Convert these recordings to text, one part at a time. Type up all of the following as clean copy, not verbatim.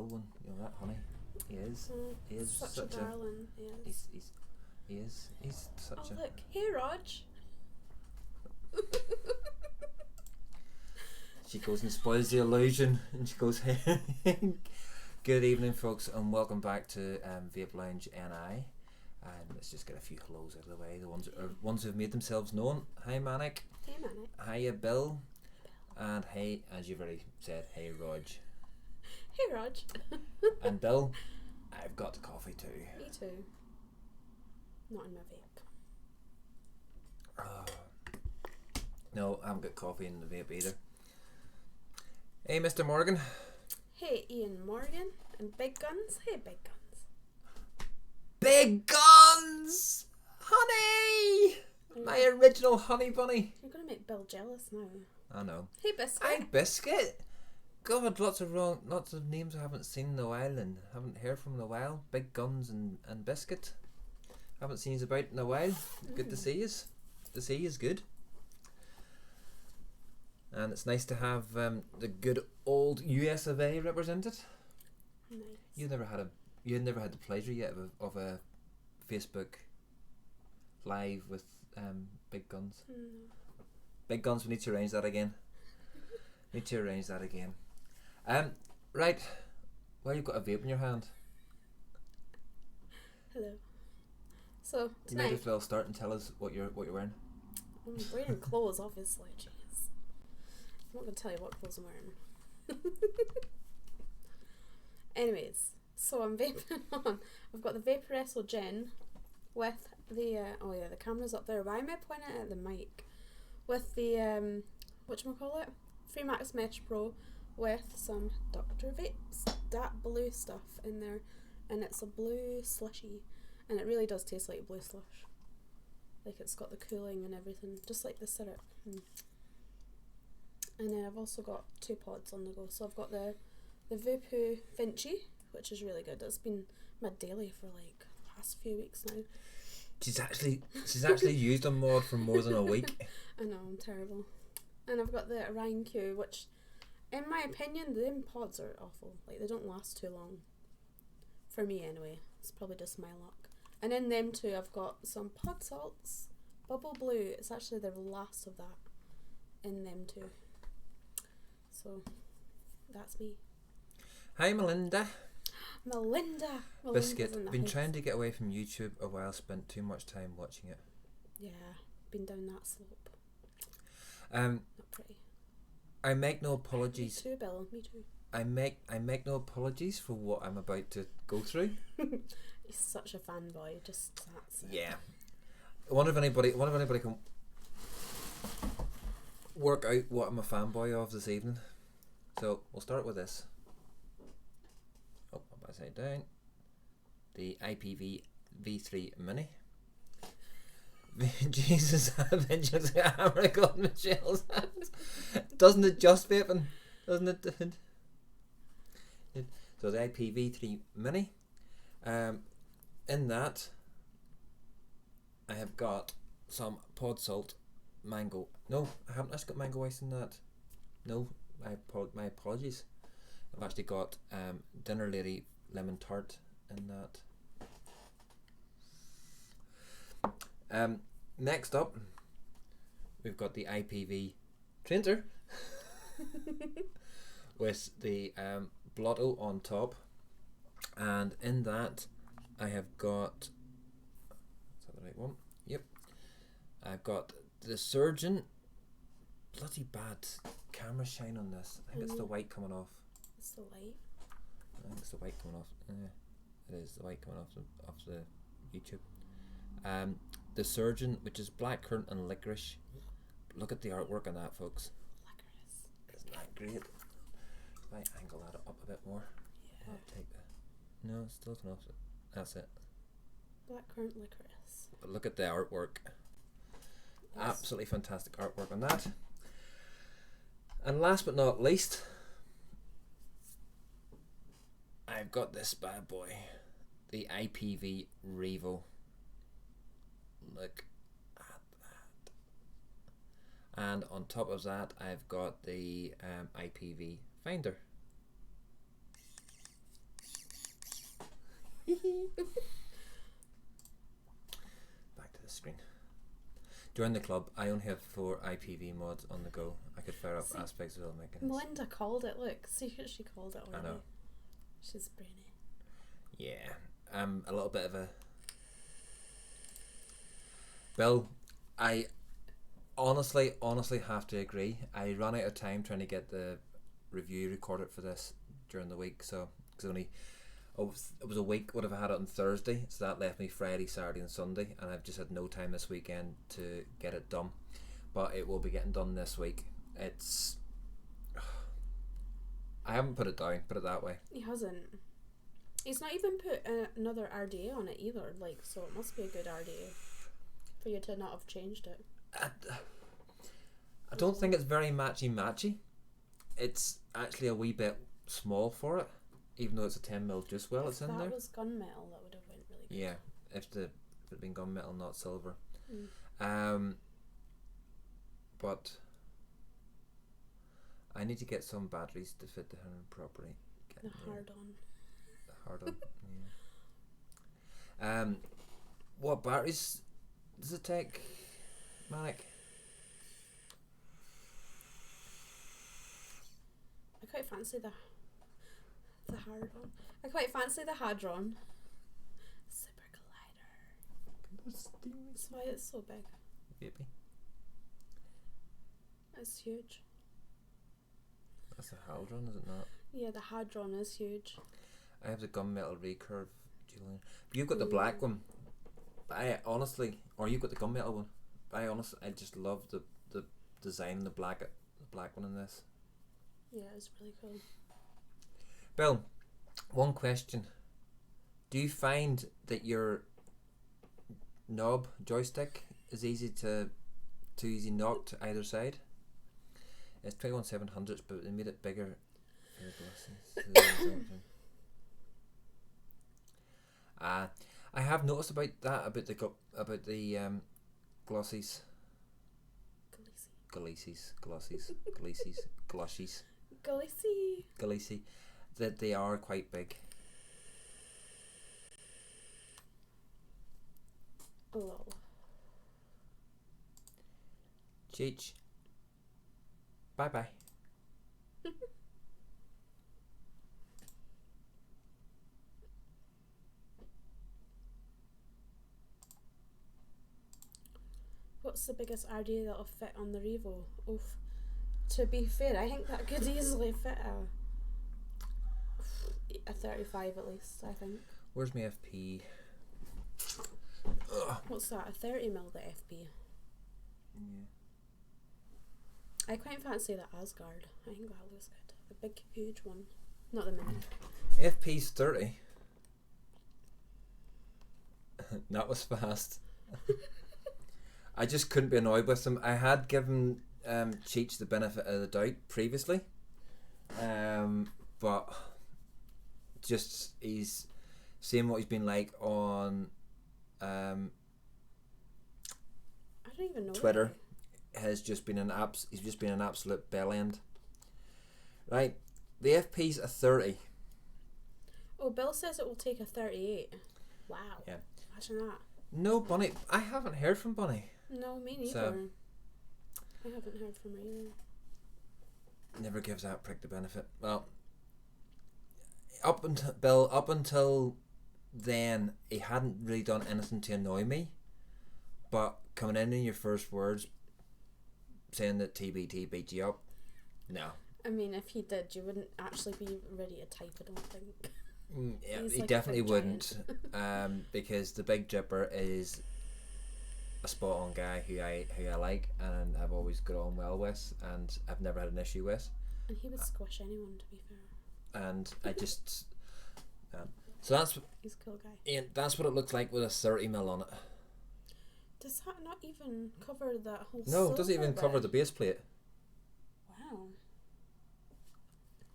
one. You know that, honey. He is. He is such a darling. He is. He's such a. Look, hey Raj. She goes and spoils the illusion, and she goes, "Hey, good evening, folks, and welcome back to Vape Lounge NI." And let's just get a few hellos out of the way. The ones who've made themselves known. Hi, Manic. Hey, Manic. Hiya, Bill. And hey, as you've already said, hey, Raj. Hey, Raj. And Bill, I've got coffee too. Me too. Not in my vape. No, I haven't got coffee in the vape either. Hey, Mr. Morgan. Hey, Ian Morgan. And Big Guns. Hey, Big Guns. Big Guns! Honey! My original honey bunny. You're going to make Bill jealous now. I know. Hey, Biscuit. Hi, Biscuit. God, lots of names I haven't seen in a while and haven't heard from in a while. Big Guns and Biscuit. Haven't seen you about in a while. Good to see you. To see you is good. And it's nice to have the good old US of A represented. Nice. You had never had the pleasure yet of a Facebook live with Big Guns. Big Guns, we need to arrange that again. Right. Well, you've got a vape in your hand. Hello. So You might tonight as well start and tell us what you're wearing. I'm wearing clothes, obviously. Jeez. I'm not going to tell you what clothes I'm wearing. Anyways, so I'm vaping on. I've got the Vaporesso Gen with the the camera's up there. Why am I pointing at the mic? With the whatchamacallit? Freemax Mesh Pro with some Dr. Vapes, that blue stuff in there, and it's a blue slushy, and it really does taste like blue slush. Like it's got the cooling and everything, just like the syrup. And then I've also got 2 pods on the go. So I've got the Vupu Vinci, which is really good. It's been my daily for like the past few weeks now. She's actually used a mod for more than a week. I know, I'm terrible. And I've got the Orion Q, which, in my opinion, them pods are awful. Like, they don't last too long. For me, anyway. It's probably just my luck. And in them too, I've got some pod salts. Bubble Blue, it's actually the last of that in them too. So, that's me. Hi, Melinda. Melinda! Biscuit, been trying to get away from YouTube a while, spent too much time watching it. Yeah, been down that slope. Not pretty. I make no apologies. Me too, Bill. Me too. I make no apologies for what I'm about to go through. He's such a fanboy. Just that's it. Yeah. I wonder if anybody can work out what I'm a fanboy of this evening. So we'll start with this. Oh, I'm upside down. The IPV V3 Mini. Jesus, Avengers Hammer got Michelle's hands. Doesn't it just vaping? Doesn't it? So the IPv3 Mini. In that, I have got some pod salt mango. No, I haven't actually got mango ice in that. No, my apologies. I've actually got Dinner Lady lemon tart in that. Next up, we've got the IPV Trainer with the blotto on top, and in that I have got, is that the right one? Yep. I've got the Surgeon. Bloody bad camera shine on this. I think it's the white coming off. It's the light. I think it's the white coming off. It is the white coming off the YouTube. The Surgeon, which is blackcurrant and licorice. Look at the artwork on that, folks. Licorice. Isn't that great? If I angle that up a bit more. Yeah. I'll take that. No, it's still enough. That's it. Blackcurrant licorice. But look at the artwork. Yes. Absolutely fantastic artwork on that. And last but not least, I've got this bad boy, the IPV Revo. Look at that. And on top of that, I've got the IPV Finder. Back to the screen. Join the club. I only have 4 IPv mods on the go. I could fire up aspects of all mechanisms. Melinda called it. Look, see what she called it already. I know. She's brainy. Yeah, I'm a little bit of a... Bill, I honestly have to agree. I ran out of time trying to get the review recorded for this during the week, so because it was a week. Would have had it on Thursday, so that left me Friday, Saturday, and Sunday, and I've just had no time this weekend to get it done. But it will be getting done this week. It's... I haven't put it down. Put it that way. He hasn't. He's not even put another RDA on it either. Like, so it must be a good RDA for you to not have changed it. I don't think it's very matchy. It's actually a wee bit small for it, even though it's a 10mm juice well. It's in there. If that was gunmetal, that would have went really good. Yeah, if it had been gunmetal, not silver. But I need to get some batteries to fit the hand properly. The hard on. Yeah. What batteries does it take, Manic? I quite fancy the hard on. I quite fancy the Hadron Super Collider. That's why it's so big. Vaping. It's huge. That's a Hadron, is it not? Yeah, the Hadron is huge. I have the gunmetal recurve, Julian. You've got the black one. I honestly, or you've got the gunmetal one. I just love the design, the black one in this. Yeah, it's really cool. Bill, one question: do you find that your knob joystick is too easy knock to either side? It's 21700s, but they made it bigger. I have noticed about the glossies. Galaxy, that they are quite big. Lol. Cheech. Bye bye. What's the biggest RDA that'll fit on the Revo? Oof. To be fair, I think that could easily fit a 35 at least, I think. Where's my FP? What's that? A 30mm the FP? Yeah. I quite fancy the Asgard. I think that looks good. The big, huge one. Not the mini. FP's 30. That was fast. I just couldn't be annoyed with him. I had given Cheech the benefit of the doubt previously, but just he's seeing what he's been like on I don't even know Twitter. Has just been he's just been an absolute bellend. Right, the FP's a 30. Oh, Bill says it will take a 38. Wow. Yeah. Imagine that. No, Bunny. I haven't heard from Bunny. No, me neither. So, I haven't heard from her either. Never gives that prick the benefit. Well, up until then, he hadn't really done anything to annoy me. But coming in your first words, saying that TBT beat you up, no. I mean, if he did, you wouldn't actually be ready to type, I don't think. Yeah, He's he like definitely a big wouldn't. Because the Big Jipper is a spot on guy who I like and I've always got on well with and I've never had an issue with. And he would squish anyone, to be fair. And I just so that's he's a cool guy. Yeah, that's what it looks like with a 30mm on it. Does that not even cover that whole? No, it doesn't even cover the base plate. Wow.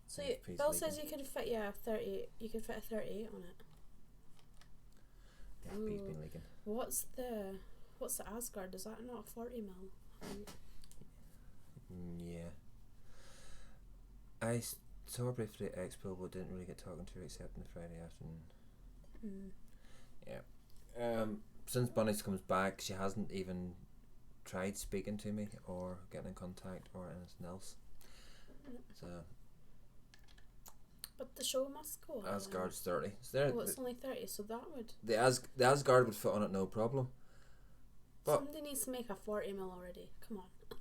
So Bill says you could fit a 30. You could fit a 38 on it. Yeah, he's been leaking. What's the Asgard? Is that not a 40mm? Yeah. I saw her briefly at Expo, but didn't really get talking to her except on the Friday afternoon. Yeah. Since Bunnies comes back, she hasn't even tried speaking to me or getting in contact or anything else. So. But the show must go on. Asgard's 30. So it's only 30, so that would. The Asgard would fit on it, no problem. But somebody needs to make a 40 mil already. Come on. Can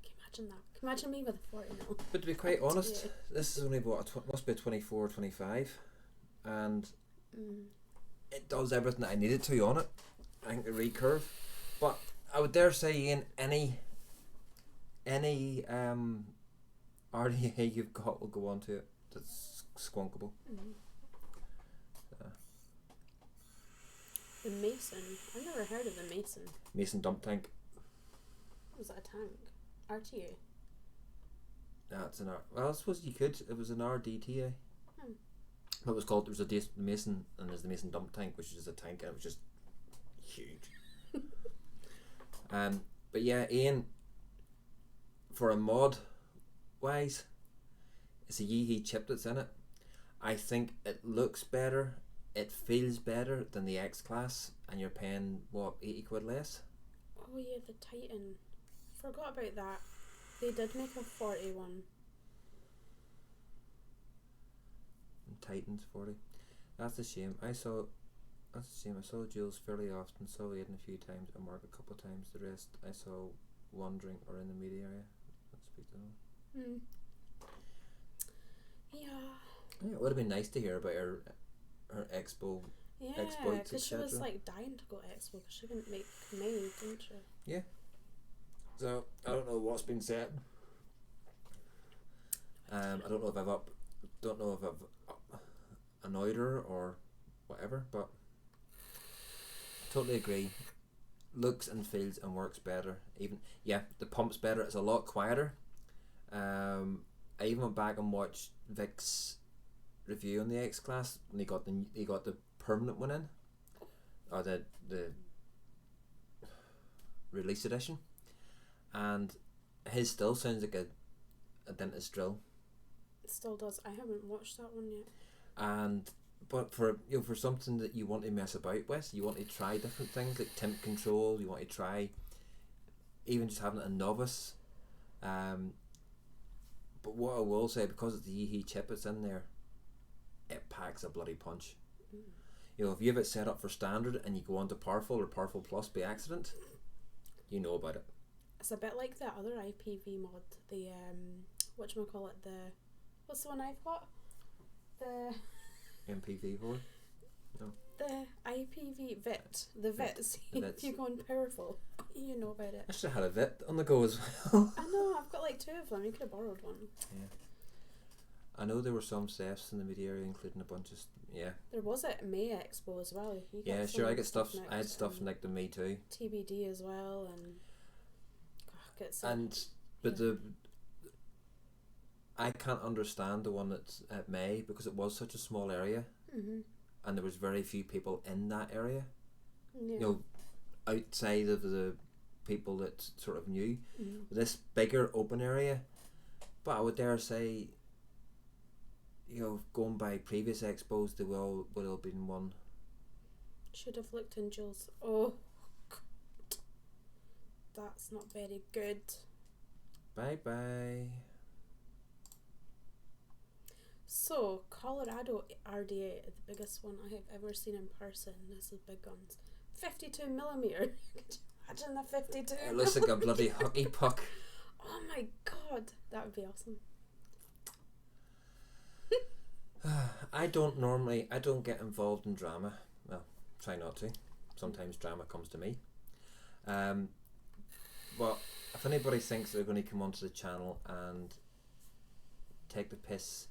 you imagine that? Can you imagine me with a 40 mil? But to be quite honest, this is only must be a 24 or 25, and it does everything that I needed to on it. I think the recurve, but I would dare say in any RDA you've got will go on to it. That's squonkable. The Mason. I've never heard of the Mason. Mason dump tank. Was that a tank? RTA? That's an R. Well, I suppose you could. It was an RDTA. What was called? There was a Mason, and there's the Mason dump tank, which is a tank, and it was just huge. But yeah, Ian. For a mod wise, it's a Yeehee chip that's in it. I think it looks better. It feels better than the X class, and you're paying what, 80 quid less? Oh yeah, the Titan. Forgot about that. They did make a 41. Titan's 40. That's a shame. I saw Jules fairly often, saw Aidan a few times, and Mark a couple of times. The rest I saw wandering or in the media area. Let's speak to them. Yeah. It would have been nice to hear about her expo. Yeah, because she was like dying to go to expo because she didn't make money, didn't she? Yeah. So I don't know what's been said. I don't know if I've annoyed her or whatever, but I totally agree. Looks and feels and works better. Even the pump's better. It's a lot quieter. I even went back and watched Vic's review on the X class when he got the permanent one in, or the release edition, and his still sounds like a dentist drill. It still does. I haven't watched that one yet. But for something that you want to mess about with, you want to try different things like temp control. You want to try even just having a novice. But what I will say, because it's the Yeehee chip that's in there, it packs a bloody punch. If you have it set up for standard and you go on to Powerful or Powerful Plus by accident, you know about it. It's a bit like the other IPV mod, the whatchamacallit, what's the one I've got? The MPV4? No. The IPV VIT. The VITs. If you go on Powerful, you know about it. I should have had a VIT on the go as well. I know, I've got like 2 of them. You could have borrowed one. Yeah. I know there were some thefts in the media area, including a bunch of There was at May Expo as well. Yeah, sure. I get stuff. I had stuff nicked to me too. TBD as well, I can't understand the one that's at May because it was such a small area, and there was very few people in that area. Yeah. Outside of the people that sort of knew. This bigger open area, but I would dare say, going by previous expos, there would have been one. Should have looked in Jules. Oh, God. That's not very good. Bye bye. So, Colorado RDA, the biggest one I have ever seen in person. This is big guns. 52 millimeter. Could you imagine the 52? It looks like a bloody hockey puck. Oh my God, that would be awesome. I don't get involved in drama. Well, try not to. Sometimes drama comes to me. But if anybody thinks they're going to come onto the channel and take the piss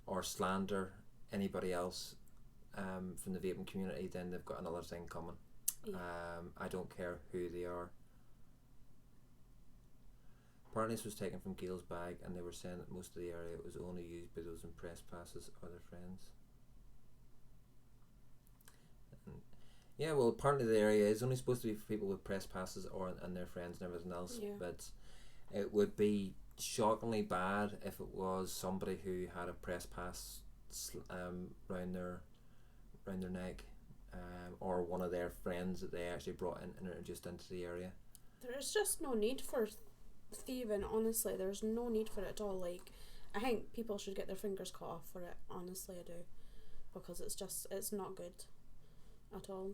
or slander anybody else from the vaping community, then they've got another thing coming. Yeah. I don't care who they are. Apparently this was taken from Gail's bag, and they were saying that most of the area was only used by those in press passes or their friends. Yeah, well, apparently the area is only supposed to be for people with press passes and their friends and everything else. Yeah. But it would be shockingly bad if it was somebody who had a press pass around their around their neck, or one of their friends that they actually brought in and introduced into the area. There's just no need for thieving, honestly. There's no need for it at all. Like, I think people should get their fingers cut off for it, honestly I do. Because it's not good at all.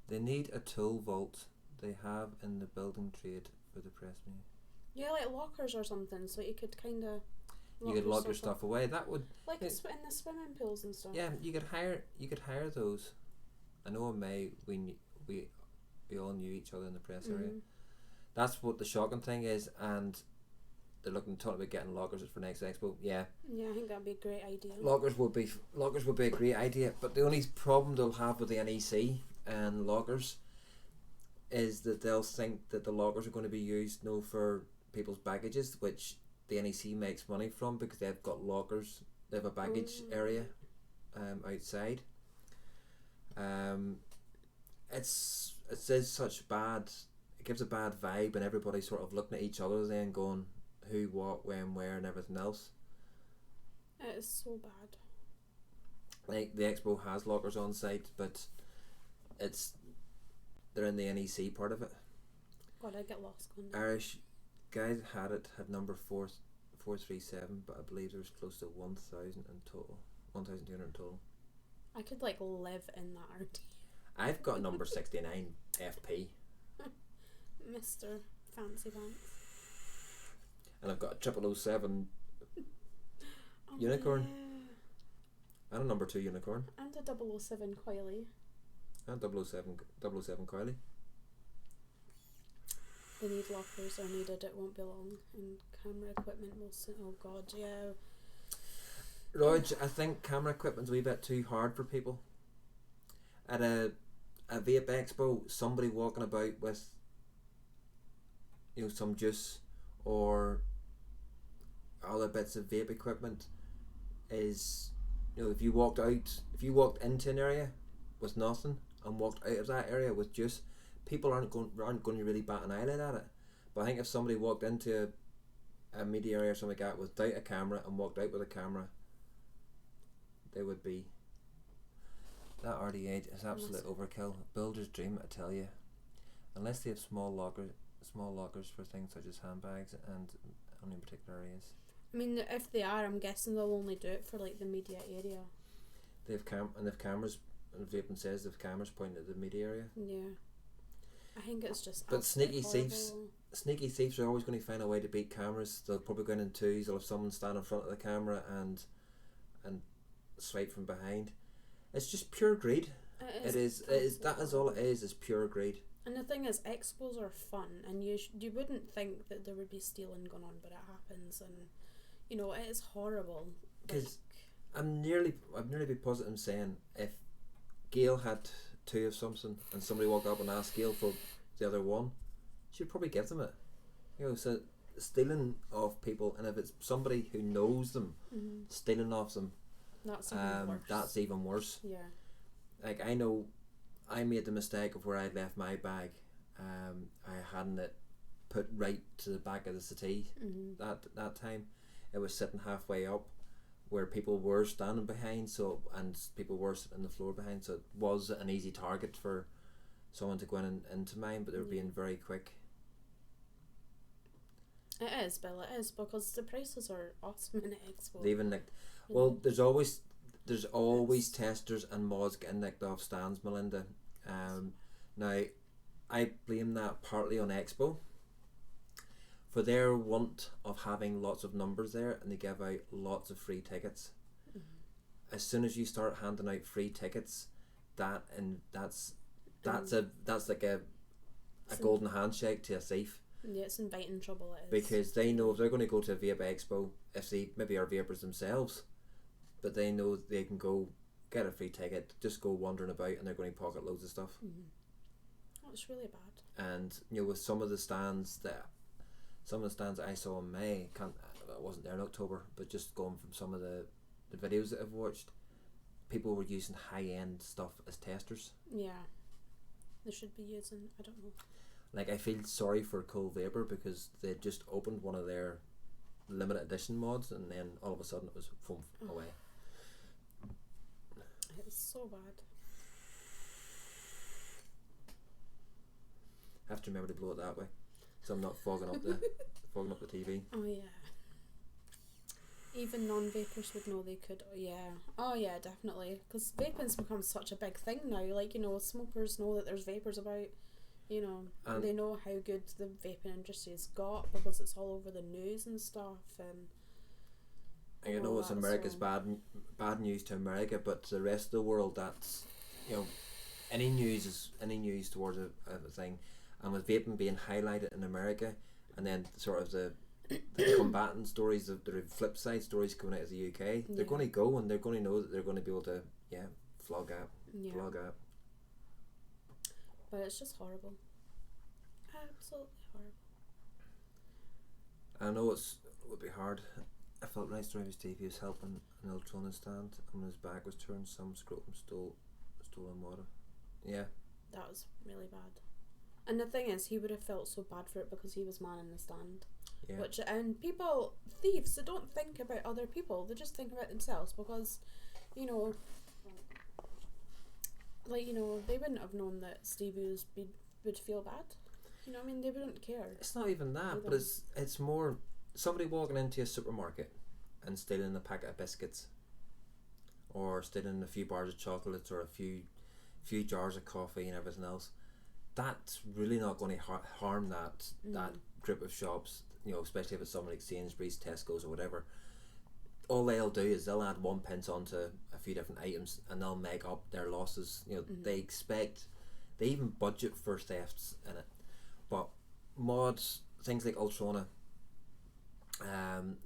They need a tool vault they have in the building trade for the press me. Yeah, like lockers or something, so you could kind of... You could lock your stuff away. That would... Like in the swimming pools and stuff. Yeah, you could hire those. I know in May we all knew each other in the press area. That's what the shocking thing is, and they're talking about getting lockers for next expo. Yeah. Yeah, I think that'd be a great idea. Lockers would be a great idea, but the only problem they'll have with the NEC and lockers is that they'll think that the lockers are going to be used for people's baggages, which the NEC makes money from because they've got lockers. They have a baggage area outside. It says such bad. It gives a bad vibe, and everybody's sort of looking at each other then going, who, what, when, where, and everything else. It is so bad. Like the expo has lockers on site, but they're in the NEC part of it. God, I get lost going. Irish guy that had number 437, but I believe there's close to 1,000 in total, 1,200 in total. I could live in that RT. I've got number 69 FP. Mr. Fancy Pants. And I've got a 0007 unicorn. Yeah. And a number 2 unicorn. And a 007 coily. And 007 coily. They need lockers are needed, it won't be long. And camera equipment will soon. Oh god, yeah. Rog, I think camera equipment's a wee bit too hard for people. At a vape expo, somebody walking about with some juice or other bits of vape equipment is, if you walked into an area with nothing and walked out of that area with juice, people aren't going to really bat an eyelid at it. But I think if somebody walked into a media area or something like that without a camera and walked out with a camera, they would be. That RD8 is absolute overkill. Builder's dream, I tell you. Unless they have small lockers for things such as handbags and only in particular areas. I mean, if they are, I'm guessing they'll only do it for the media area. They've cameras, and Vaping says they've cameras pointing at the media area. Yeah. I think it's just. But sneaky thieves are always going to find a way to beat cameras. They'll probably go in twos. They'll have someone stand in front of the camera and swipe from behind. It's just pure greed. It is. That is all it is pure greed. And the thing is, expos are fun, and you wouldn't think that there would be stealing going on, but it happens, and it is horrible. Because I'm nearly be positive in saying if Gail had 2 of something and somebody walked up and asked Gail for the other one, she'd probably give them it. So stealing off people, and if it's somebody who knows them, stealing off them, that's even worse. That's even worse. Yeah. Like, I know I made the mistake of where I left my bag. I hadn't it put right to the back of the settee that time. It was sitting halfway up where people were standing behind, and people were sitting on the floor behind, so it was an easy target for someone to go in into mine, but they were being very quick. It is, Bill, it is, because the prices are awesome in Expo. They even there's always testers and mods getting nicked off stands, Melinda. Now, I blame that partly on Expo for their want of having lots of numbers there, and they give out lots of free tickets. As soon as you start handing out free tickets, that's like a golden handshake to a thief. Yeah, it's inviting trouble, it is. Because they know if they're going to go to a Vape Expo, if they maybe are vapers themselves, but they know they can go get a free ticket, just go wandering about, and they're going to pocket loads of stuff. Oh, it's really bad. And with some of the stands that I saw in May, I wasn't there in October, but just going from some of the videos that I've watched, people were using high-end stuff as testers. Yeah, they should be using, I don't know. Like, I feel sorry for Cool Vapor because they just opened one of their limited edition mods, and then all of a sudden it was away. so bad. I have to remember to blow it that way, so I'm not fogging up the TV. Oh yeah. Even non-vapers would know they could. Yeah. Oh yeah, definitely. Because vaping's become such a big thing now. Like, you know, smokers know that there's vapors about. You know, and they know how good the vaping industry has got because it's all over the news and stuff. And you know, it's America's bad news to America, but to the rest of the world, that's, you know, any news towards a thing. And with vaping being highlighted in America, and then sort of the combatant stories, the flip side stories coming out of the UK, they're going to go and they're going to know that they're going to be able to flog out. But it's just horrible. Absolutely horrible. I know it would be hard. I felt Rice Driver's TV was helping an Ultrona stand, and when his back was turned, some scrotum stolen water. Yeah. That was really bad. And the thing is, he would have felt so bad for it because he was manning the stand. Yeah. And people, thieves, they don't think about other people. They just think about themselves because, you know, like, you know, they wouldn't have known that Stevie would feel bad. You know what I mean? They wouldn't care. It's not even that, but it's more somebody walking into a supermarket and stealing a packet of biscuits, or stealing a few bars of chocolates, or a few jars of coffee and everything else. That's really not going to harm that group of shops. You know, especially if it's someone like Sainsbury's, Tesco's, or whatever. All they'll do is they'll add 1 pence onto a few different items, and they'll make up their losses. You know, they even budget for thefts in it. But mods, things like Ultrona,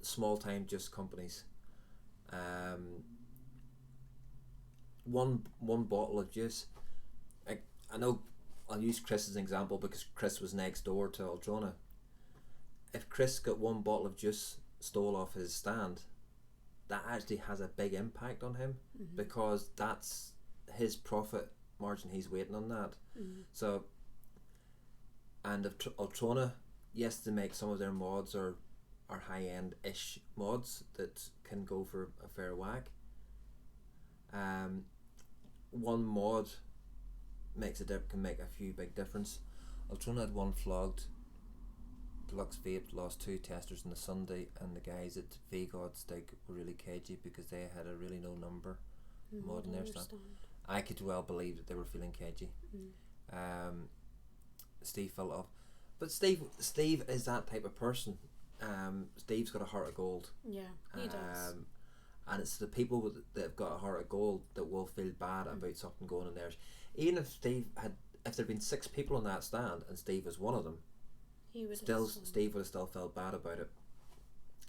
small time just companies, one bottle of juice. I know I'll use Chris as an example because Chris was next door to Ultrona. If Chris got one bottle of juice stole off his stand, that actually has a big impact on him because that's his profit margin. He's waiting on that. So, and if Ultrona, yes, they make some of their mods are high-end-ish mods that can go for a fair whack. One mod can make a few big difference. Ultrona had one flogged. Deluxe Vape lost 2 testers on the Sunday, and the guys at VGod Stick were really cagey because they had a really low number mod in their stand. I could well believe that they were feeling cagey. Steve fell off, but Steve is that type of person. Steve's got a heart of gold. Yeah, he does. And it's the people that have got a heart of gold that will feel bad about something going on theirs. Even if there'd been 6 people on that stand and Steve was one of them, Steve would have still felt bad about it.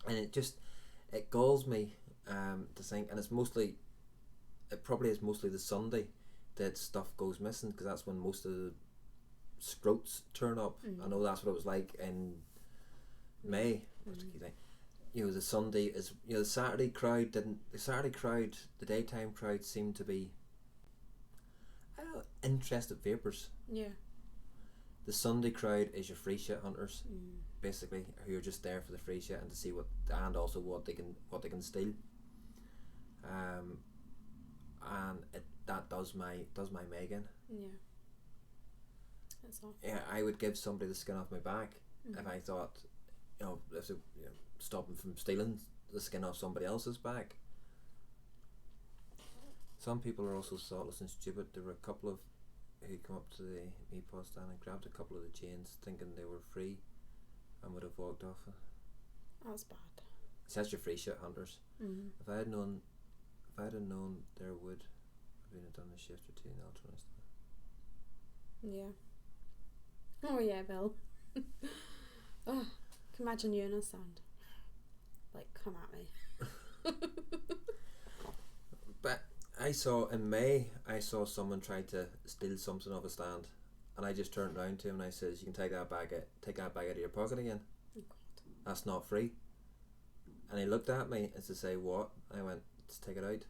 And it galls me to think, and it probably is mostly the Sunday that stuff goes missing, because that's when most of the scrotes turn up. I know that's what it was like in May. You know, the Sunday is, you know, the daytime crowd seemed to be, I don't know, interested vapors. Yeah. The Sunday crowd is your free shit hunters, basically, who are just there for the free shit and to see and also what they can steal. And that does my Megan. Yeah. That's awful. Yeah, I would give somebody the skin off my back if I thought, you know, stop them from stealing the skin off somebody else's back. Some people are also thoughtless and stupid. There were a couple of who come up to the meatball stand and grabbed a couple of the chains thinking they were free and would have walked off. That's bad. So that's your free shit hunters. If I had known there would have done a shift or 2 in the alternate. Yeah. Oh yeah, Bill. Oh, can imagine you in a stand. Like, come at me. But in May I saw someone try to steal something off a stand, and I just turned around to him and I says, "You can take that bag out of your pocket again. Oh God. That's not free." And he looked at me as to say, "What?" I went, "Just take it out."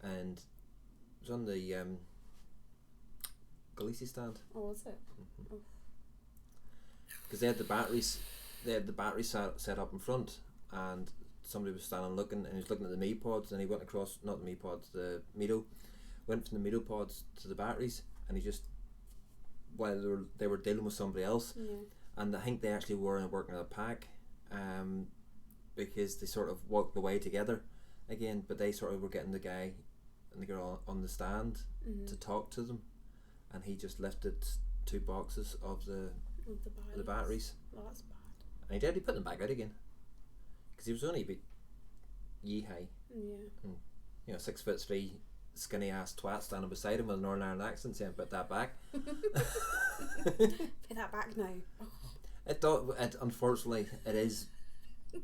And it was on the Galicia stand. Oh, was it? Because they had the batteries set up in front, and somebody was standing looking, and he was looking at the me pods, and he went across, not the me pods, the Mito, went from the Mito pods to the batteries, and he just, while they were dealing with somebody else, and I think they actually were working in a pack, because they sort of walked away together again, but they sort of were getting the guy and the girl on the stand to talk to them, and he just lifted 2 boxes of the batteries. Well, that's bad. And he put them back out again, because he was only a bit high. And, 6'3", skinny ass twat standing beside him with a Northern Ireland accent saying, "Put that back." Put that back now. It unfortunately it is.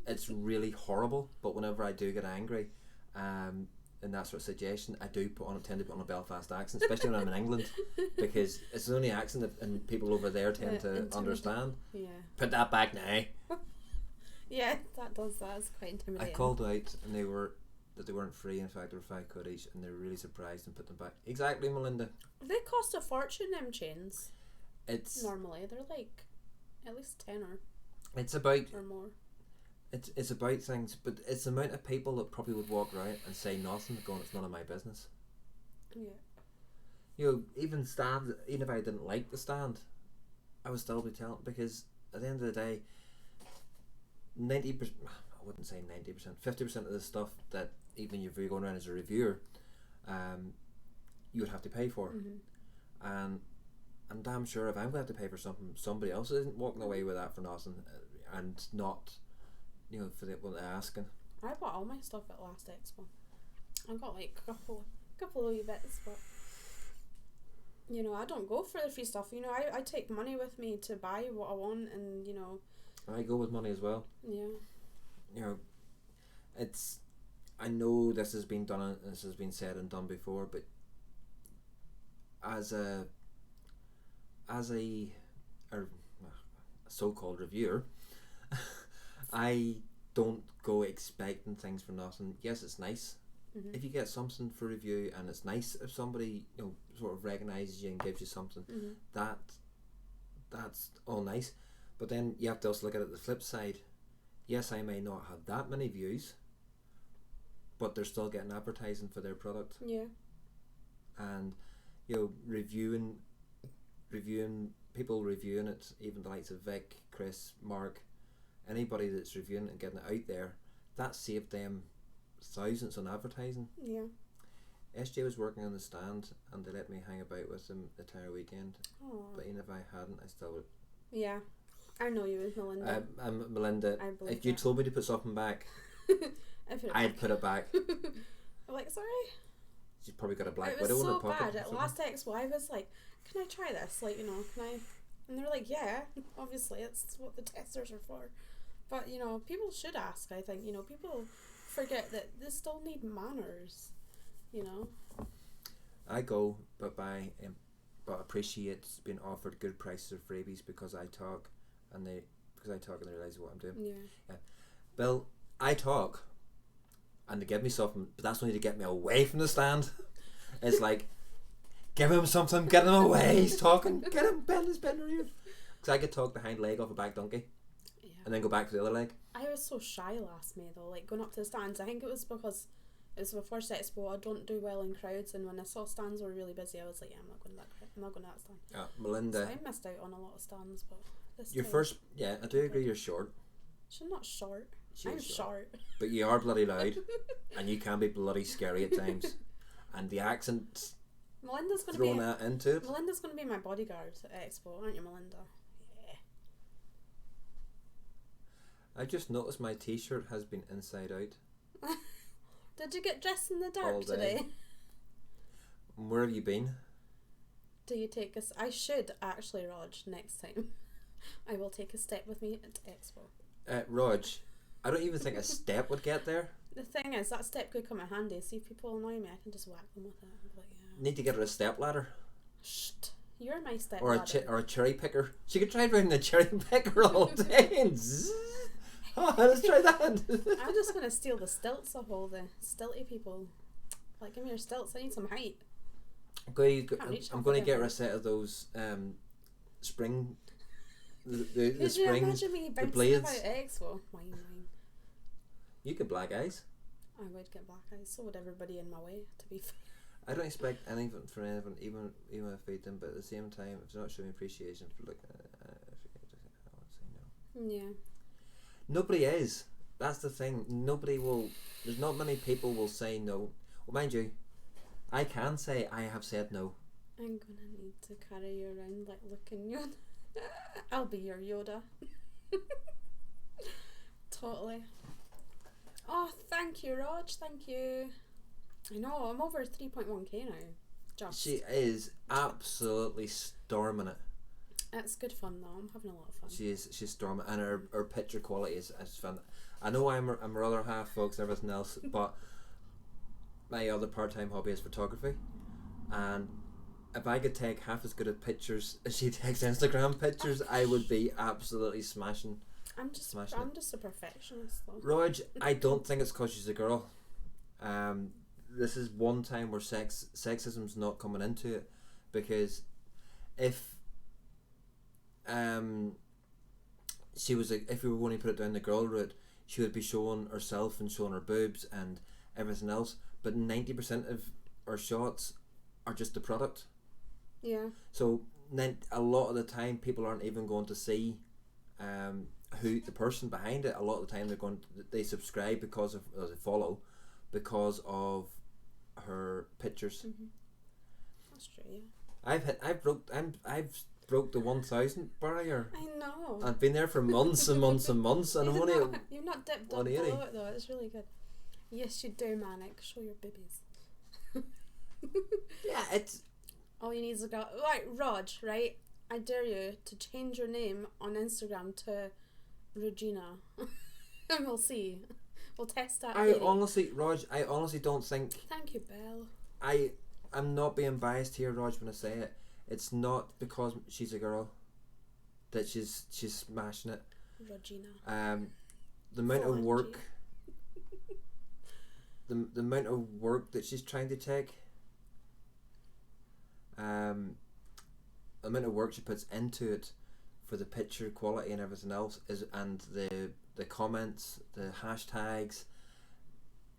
It's really horrible. But whenever I do get angry, in that sort of situation, I do tend to put on a Belfast accent, especially when I'm in England, because it's the only accent and people over there tend to understand. Yeah. Put that back now. Yeah, that's quite intimidating. I called out, and they weren't free. In fact, they were £5 each, and they were really surprised and put them back. Exactly, Melinda. They cost a fortune, them chains. It's normally they're like at least 10 or more. It's about things, but it's the amount of people that probably would walk around and say nothing, going, "It's none of my business." Yeah. Even stand, even if I didn't like the stand, I would still be telling, because at the end of the day, 90%, I wouldn't say 90%, 50% of the stuff that even if you're going around as a reviewer, you would have to pay for. And I'm damn sure if I'm going to have to pay for something, somebody else isn't walking away with that for nothing, and not, for the one asking. I bought all my stuff at last expo. I got like a couple of wee bits, but I don't go for the free stuff. I take money with me to buy what I want, and I go with money as well. Yeah. It's, I know this has been done, this has been said and done before, but as a so-called reviewer, I don't go expecting things for nothing. Yes, it's nice if you get something for review, and it's nice if somebody sort of recognises you and gives you something. That's all nice, but then you have to also look at it the flip side. Yes, I may not have that many views, but they're still getting advertising for their product. Yeah. And reviewing people reviewing it, even the likes of Vic, Chris, Mark, anybody that's reviewing it and getting it out there, that saved them thousands on advertising. Yeah. SJ was working on the stand, and they let me hang about with them the entire weekend. Aww. But even if I hadn't, I still would. Yeah, I know you with Melinda. Melinda, if you told me to put something back, I'd put it back. I'm like, sorry? She's probably got a black widow in her pocket. It was so bad. At last expo, I was like, can I try this? Like, can I? And they were like, yeah, obviously, it's what the testers are for. But, people should ask, I think. People forget that they still need manners, I go, but appreciate being offered good prices or freebies because I talk, and they realise what I'm doing. Yeah. Bill, I talk, and they give me something, but that's only to get me away from the stand. It's like, give him something, get him away, he's talking, get him, bend his ears. Because I could talk the hind leg off a back donkey, and then go back to the other leg. I was so shy last May though, like going up to the stands. I think it was because it was my first expo. I don't do well in crowds, and when I saw stands were really busy, I was like, I'm not going to that crowd. I'm not going to that stand. Melinda. So I missed out on a lot of stands, but this your time, first, I do agree. You're short. She's not short. I'm short. But you are bloody loud, and you can be bloody scary at times, and the accent. Melinda's going to be that into it. Melinda's going to be my bodyguard at expo, aren't you, Melinda? Yeah. I just noticed my T-shirt has been inside out. Did you get dressed in the dark today? Where have you been? Do you take us? I should actually, Rog, next time. I will take a step with me at expo. Rog, I don't even think a step would get there. The thing is, that step could come in handy. See if people annoy me, I can just whack them with it. Like, Need to get her a step ladder. Shh, you're my step or ladder. Or a cherry picker. She could try riding a cherry picker all day and let's try that. I'm just going to steal the stilts of all the stilty people. Like, give me your stilts, I need some height. I'm going to get her a set of those spring... The Could spring, you imagine me the blades. About eggs? Well, mine. You get black eyes. I would get black eyes. So would everybody in my way, to be fair. I don't expect anything from anyone, even if they didn't. But at the same time, if they're not showing appreciation for looking at it, I would say no. Yeah. Nobody is. That's the thing. Nobody will. There's not many people will say no. Well, mind you, I can say I have said no. I'm gonna need to carry you around like looking Yoda. I'll be your Yoda. Totally. Oh, thank you, Rog. Thank you. I know, I'm over 3.1k now. Just. She is absolutely storming it. It's good fun though. I'm having a lot of fun. She's storming, and her picture quality is fun. I know I'm her other half, folks, and everything else, but my other part-time hobby is photography, and if I could take half as good at pictures as she takes Instagram pictures, I would be absolutely smashing. I'm just a perfectionist though. Rog, I don't think it's because she's a girl. This is one time where sexism's not coming into it, because if she was if we were going to put it down the girl route, she would be showing herself and showing her boobs and everything else. But 90% of her shots are just the product. Yeah. So a lot of the time, people aren't even going to see who the person behind it. A lot of the time, they subscribe because of, or they follow because of her pictures. Mm-hmm. That's true. Yeah. I've broke the 1,000 barrier. I know. I've been there for months and months and months, and I'm only you've not dipped up below it though. It's really good. Yes, you do, Manic. Show your bibbies. Yeah, it's. All you need is a girl. Right, Rog. Right, I dare you to change your name on Instagram to Regina, and we'll see. We'll test that. Rog, I honestly don't think. Thank you, Belle. I'm not being biased here, Rog, when I say it. It's not because she's a girl that she's smashing it. Regina. The amount of work. The amount of work that she's trying to take. The amount of work she puts into it for the picture quality and everything else and the comments, the hashtags,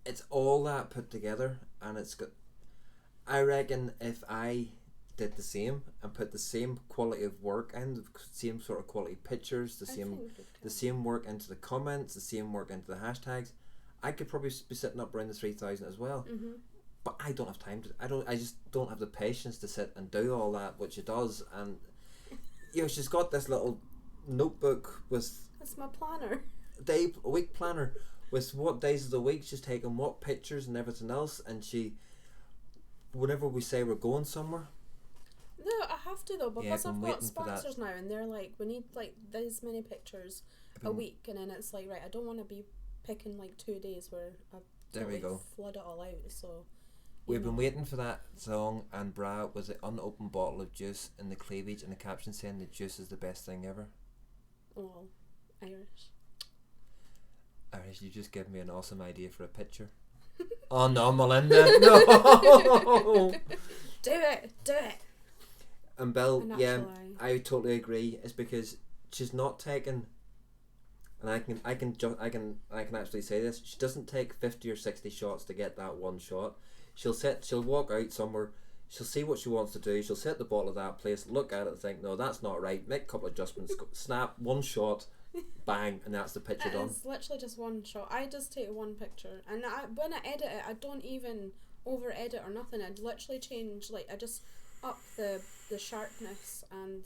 it's all that put together, and it's got. I reckon if I did the same and put the same quality of work and the same sort of quality pictures, the same work into the comments, the same work into the hashtags, I could probably be sitting up around the 3,000 as well. Mm-hmm. But I don't have time to. I just don't have the patience to sit and do all that, which she does. And she's got this little notebook with. That's my planner. A week planner with what days of the week she's taking what pictures and everything else, and whenever we say we're going somewhere. No, I have to though, because I've got sponsors now, and they're like, we need like this many pictures a week, and then it's like, right, I don't want to be picking like 2 days where I flood it all out. So we've been waiting for that song, and Bra was an unopened bottle of juice in the cleavage, and the caption saying the juice is the best thing ever. Oh, Irish, you just gave me an awesome idea for a picture. Oh no, Melinda, no! Do it. And Bill, yeah, I totally agree. It's because she's not taking, and I can actually say this. She doesn't take 50 or 60 shots to get that one shot. She'll walk out somewhere. She'll see what she wants to do. She'll set the bottle at that place, look at it, and think, no, that's not right. Make a couple of adjustments, snap one shot, bang, and that's the picture done. It's literally just one shot. I just take one picture, and when I edit it, I don't even over edit or nothing. I literally change, like, I just up the sharpness and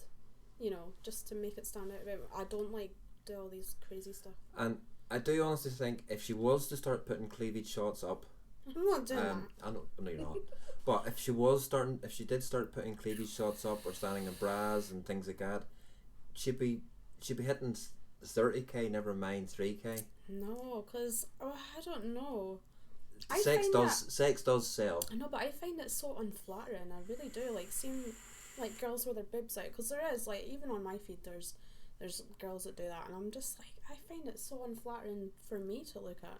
just to make it stand out a bit. I don't like do all these crazy stuff. And I do honestly think if she was to start putting cleavage shots up, I'm not doing that. I know you're not. But if she did start putting cleavage shots up or standing in bras and things like that, she'd be hitting 30k, never mind 3k. No, because I don't know. Sex does sell. I know, but I find it so unflattering. I really do. Like seeing like girls with their boobs out, because there is, like, even on my feed there's girls that do that, and I'm just like, I find it so unflattering for me to look at.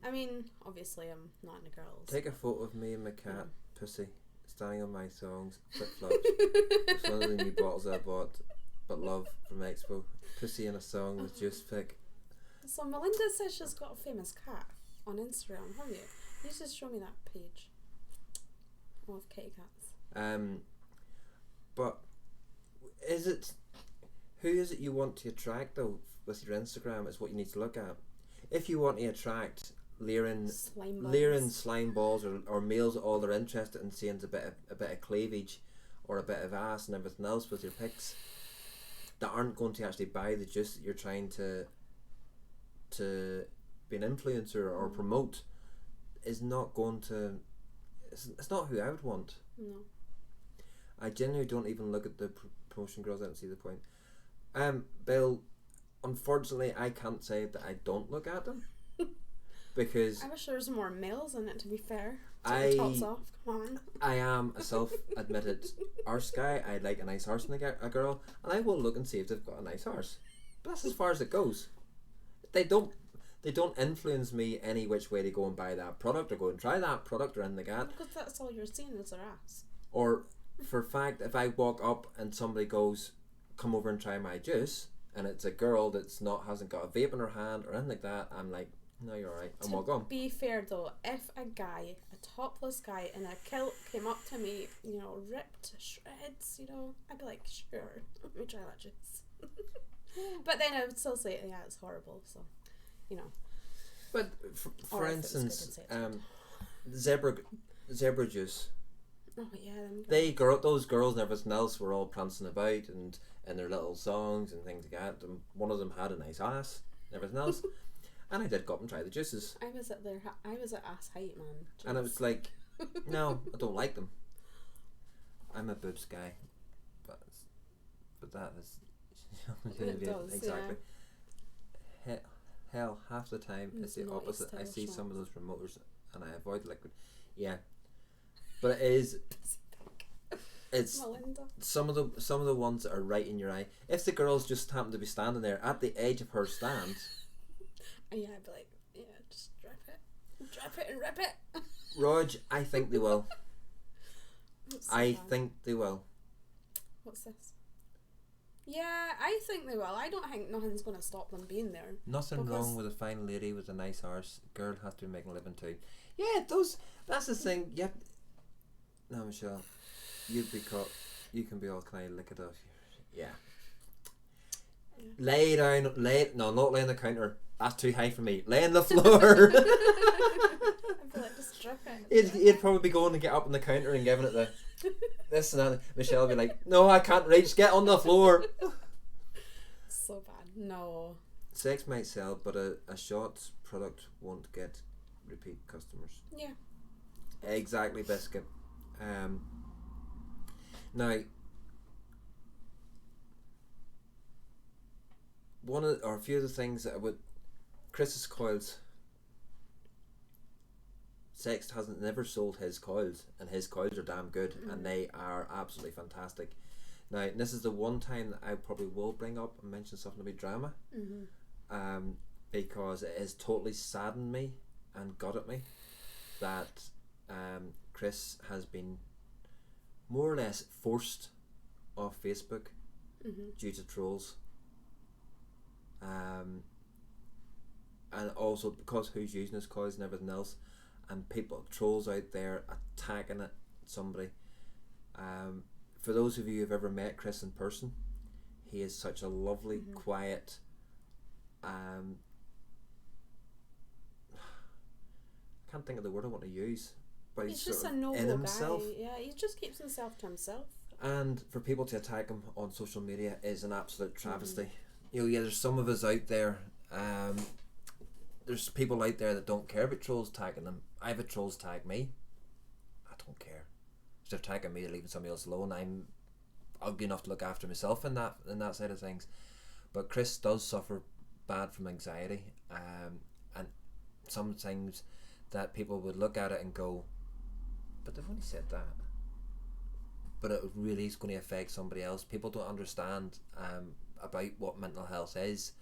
I mean, obviously I'm not into girls. Take a photo of me and my cat, Pussy, standing on my songs, flip flops. It's one of the new bottles I bought, but love, from Expo. Pussy in a song with Juice Pick. So Melinda says she's got a famous cat. on Instagram, have you? You just show me that page of kitty cats. But who is it you want to attract though with your Instagram is what you need to look at. If you want to attract leering slime balls or males that all they're interested in seeing is a bit of cleavage or a bit of ass and everything else with your pics that aren't going to actually buy the juice that you're trying to be an influencer or promote, is not going to. It's not who I would want. No. I genuinely don't even look at the promotion girls. I don't see the point. Bill, unfortunately, I can't say that I don't look at them because I wish there was more males in it. To be fair, take the tops off. Come on. I am a self-admitted arse guy. I like a nice arse in a girl, and I will look and see if they've got a nice arse. But that's as far as it goes. They don't influence me any which way to go and buy that product or go and try that product or anything like that. Because that's all you're seeing is their ass. Or for a fact, if I walk up and somebody goes, "Come over and try my juice," and it's a girl hasn't got a vape in her hand or anything like that, I'm like, "No, you're alright." And walk on. To be fair though, if a topless guy in a kilt came up to me, ripped to shreds, I'd be like, "Sure, let me try that juice." But then I would still say, "Yeah, it's horrible." So, But for instance, zebra juice. Oh yeah, those girls and everything else were all prancing about and in their little songs and things like that. And one of them had a nice ass and everything else. And I did go up and try the juices. I was at ass height, man. Jeez. And I was like, no, I don't like them. I'm a boobs guy, but that is exactly. Yeah. Hell, half the time it's the opposite. I see some of those promoters and I avoid liquid. Yeah, but it is. It's Melinda. Some of the ones that are right in your eye. If the girls just happen to be standing there at the edge of her stand. Yeah, I'd be like, yeah, just drop it and rip it. Rog, I think they will. I think they will. What's this? Yeah, I think they will. I don't think nothing's going to stop them being there. Nothing wrong with a fine lady with a nice arse. Girl has to be making a living too. Yeah, that's the thing. Yep. No, Michelle, you'd be caught. You can be all kind of lick it off. Yeah. Lay down. No, not lay on the counter. That's too high for me. Lay on the floor. I'd be like, just strip it. He'd probably be going to get up on the counter and giving it the this and that. Michelle would be like, "No, I can't reach. Get on the floor." So bad. No. Sex might sell, but a shot product won't get repeat customers. Yeah. Exactly, Biscuit. Now, a few of the things that I would. Chris's coils. Sext hasn't never sold his coils, and his coils are damn good, and they are absolutely fantastic. Now, this is the one time that I probably will bring up and mention something about drama, because it has totally saddened me and got at me that Chris has been more or less forced off Facebook due to trolls. And also because who's using his coils and everything else, and trolls out there attacking at somebody. For those of you who've ever met Chris in person, he is such a lovely, quiet, I can't think of the word I want to use, but he's just sort a of noble in himself. guy. Yeah, he just keeps himself to himself. And for people to attack him on social media is an absolute travesty. There's some of us out there. There's people out there that don't care about trolls tagging them. I have a trolls tag me. I don't care. If they're tagging me, they're leaving somebody else alone. I'm ugly enough to look after myself in that side of things. But Chris does suffer bad from anxiety, and some things that people would look at it and go, but they've only said that. But it really is going to affect somebody else. People don't understand about what mental health is.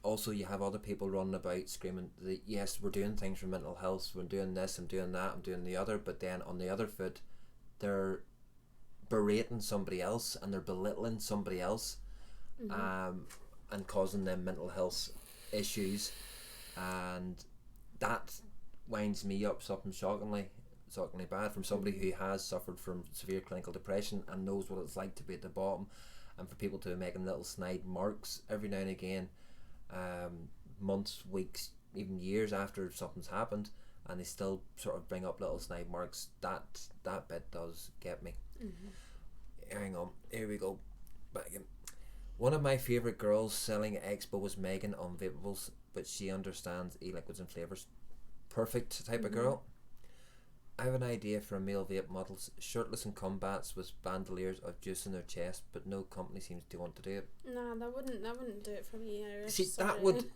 Also, you have other people running about screaming that yes, we're doing things for mental health, we're doing this, I'm doing that, I'm doing the other, but then on the other foot they're berating somebody else and they're belittling somebody else, and causing them mental health issues, and that winds me up something shockingly bad from somebody who has suffered from severe clinical depression and knows what it's like to be at the bottom, and for people to be making little snide marks every now and again, months, weeks, even years after something's happened, and they still sort of bring up little snide marks. That bit does get me. Hang on, here we go. Back again. One of my favourite girls selling at Expo was Megan on Vapables, but she understands e-liquids and flavours. Perfect type of girl. I have an idea for a male vape models, shirtless in combats with bandoliers of juice in their chest, but no company seems to want to do it. Nah, that wouldn't do it for me. Irish. See, that would.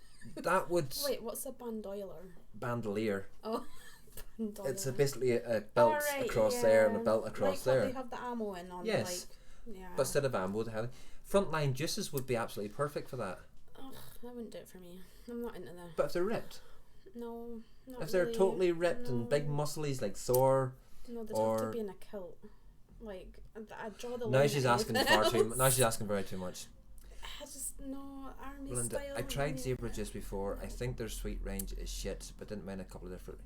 Wait, what's a bandolier? Bandolier. Oh, bandolier. It's basically a belt across there and a belt across there. They have the ammo in on. Yes. Yeah. But instead of ammo, they have frontline juices would be absolutely perfect for that. Oh, that wouldn't do it for me. I'm not into that. But if they're ripped. No, not if they're really. totally ripped and big musclies like Thor. No, they'd have to be in a kilt. Like, I draw the line. Now she's asking far too. Now she's asking very too much. I just army Linda, style. I tried zebra just before. I think their sweet range is shit, but didn't mind a couple of different.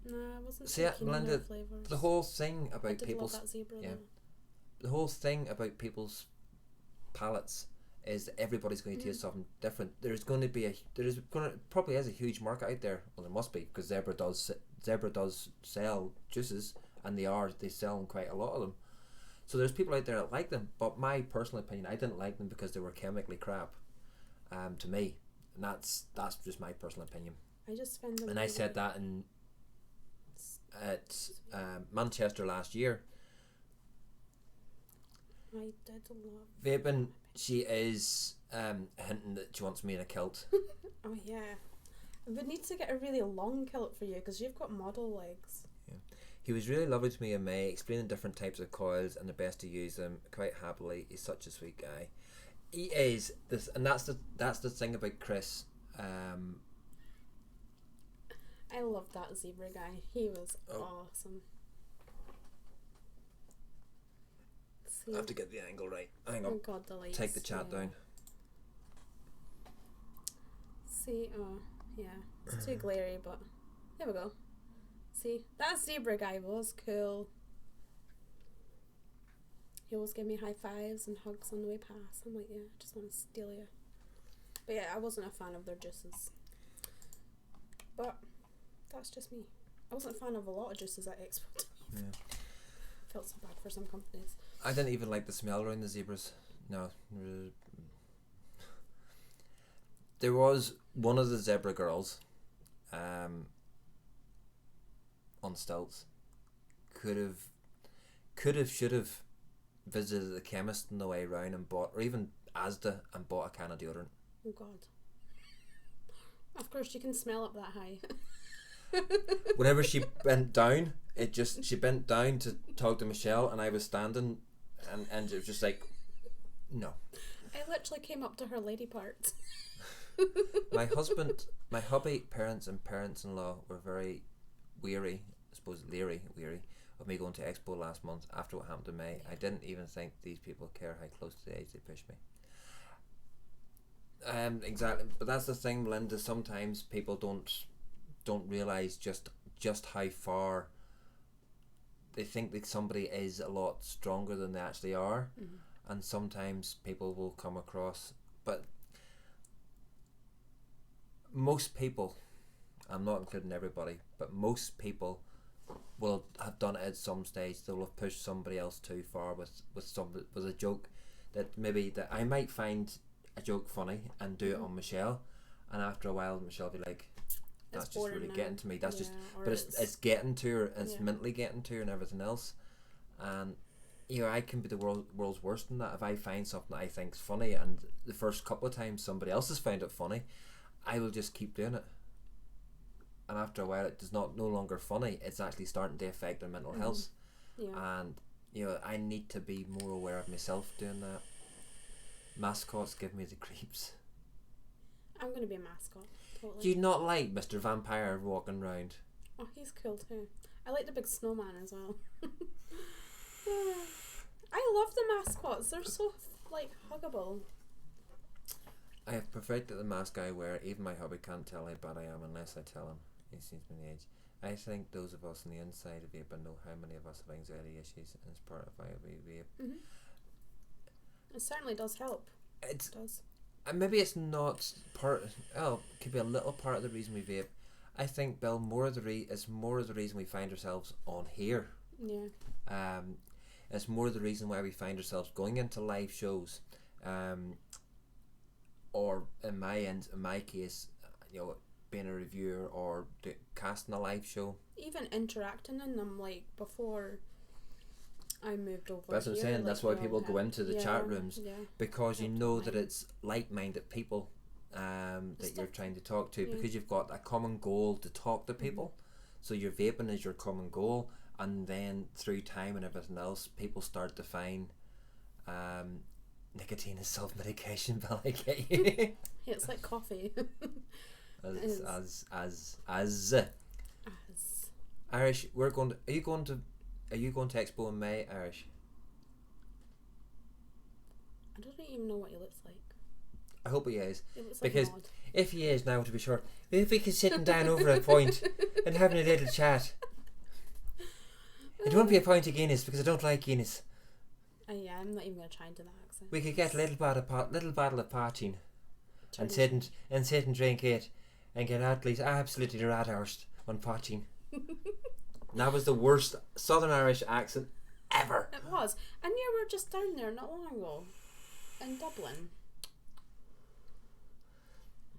No, I wasn't. See, Melinda, flavors. the whole thing about people's love that zebra, the whole thing about people's palates is that everybody's going to taste something different. There's going to probably is a huge market out there. Well, there must be, because Zebra does sell juices, and they sell quite a lot of them. So there's people out there that like them. But my personal opinion, I didn't like them because they were chemically crap. To me, and that's just my personal opinion. I just find them. And I said that at Manchester last year. I did love Vaping. She is hinting that she wants me in a kilt. Oh yeah, I would need to get a really long kilt for you because you've got model legs. Yeah. He was really lovely to me in May, explaining different types of coils and the best to use them quite happily. He's such a sweet guy. He is this, and that's the thing about Chris. I loved that zebra guy. He was awesome. I have to get the angle right. Hang on. Oh God, the lights. Take the chat down. See, it's too glary, but there we go. See, that zebra guy was cool. He always gave me high fives and hugs on the way past. I'm like, yeah, I just want to steal you. But yeah, I wasn't a fan of their juices. But that's just me. I wasn't a fan of a lot of juices at Expo. Yeah. Felt so bad for some companies. I didn't even like the smell around the zebras. No. There was one of the zebra girls on stilts should have visited the chemist on the way round and bought, or even Asda, and bought a can of deodorant. Oh God. Of course you can smell up that high. Whenever she bent down, she bent down to talk to Michelle, and I was standing, and it was just like, no. I literally came up to her lady parts. My hubby, parents and parents-in-law were very leery of me going to Expo last month after what happened in May. I didn't even think these people care how close to the age they push me. Exactly, but that's the thing, Melinda. Sometimes people don't realise just how far they think that somebody is a lot stronger than they actually are. And sometimes people will come across, but most people, I'm not including everybody, but most people will have done it at some stage. They'll have pushed somebody else too far with a joke that I might find a joke funny and do it on Michelle, and after a while Michelle will be like, that's just really getting to me. That's just, but it's getting to her. It's mentally getting to her and everything else. And I can be the world's worst in that. If I find something that I think's funny, and the first couple of times somebody else has found it funny, I will just keep doing it. And after a while, it does no longer funny. It's actually starting to affect their mental health. Yeah. And I need to be more aware of myself doing that. Mascots give me the creeps. I'm going to be a mascot. Totally. Do you not like Mr. Vampire walking around? Oh, he's cool too. I like the big snowman as well. I love the mascots. They're so huggable. I have perfected the mask I wear. Even my hubby can't tell how bad I am unless I tell him. 18 to age. I think those of us on the inside of vaping know how many of us have anxiety issues, and it's part of why we vape. Mm-hmm. It certainly does help. It does. And maybe it's not part. Oh, it could be a little part of the reason we vape. I think, Bill, it's more of the reason we find ourselves on here. Yeah. It's more of the reason why we find ourselves going into live shows, or in my case, being a reviewer or casting a live show. Even interacting in them, like before I moved over. But that's what I'm saying. That's why people go into the chat rooms, because you know that it's like-minded people that you're trying to talk to, because you've got a common goal to talk to people. So your vaping is your common goal, and then through time and everything else, people start to find nicotine is self-medication. But I get you. It's like coffee. as Irish, we're going to. Are you going to Expo in May, Irish? I don't even know what he looks like. I hope he is. It looks because like if he is now, to be sure, if we can sit down over a point and having a little chat. It won't be a pint of Guinness because I don't like Guinness. Yeah, I'm not even going to try and do that accent. We could get a little bottle of parching and sit and drink it and get absolutely rat-arsed on parching. That was the worst Southern Irish accent ever. It was. And you were just down there not long ago in Dublin.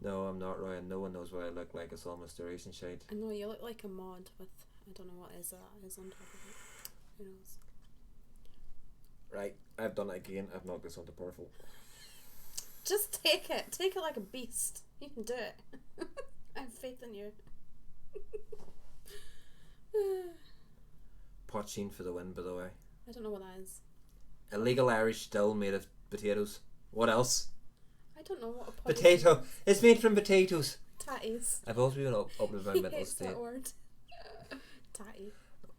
No, I'm not, Ryan. No one knows what I look like. It's all mysterious and shade. I know, you look like a mod with, I don't know what is on top of it. Who knows? Right, I've done it again. I've knocked this onto purple. Just take it. Take it like a beast. You can do it. I have faith in you. Poaching for the win, by the way. I don't know what that is. Illegal Irish still made of potatoes. What else? I don't know what a potato. is. It's made from potatoes. Tatties. I've always been up with my mental state. That word. Tatty.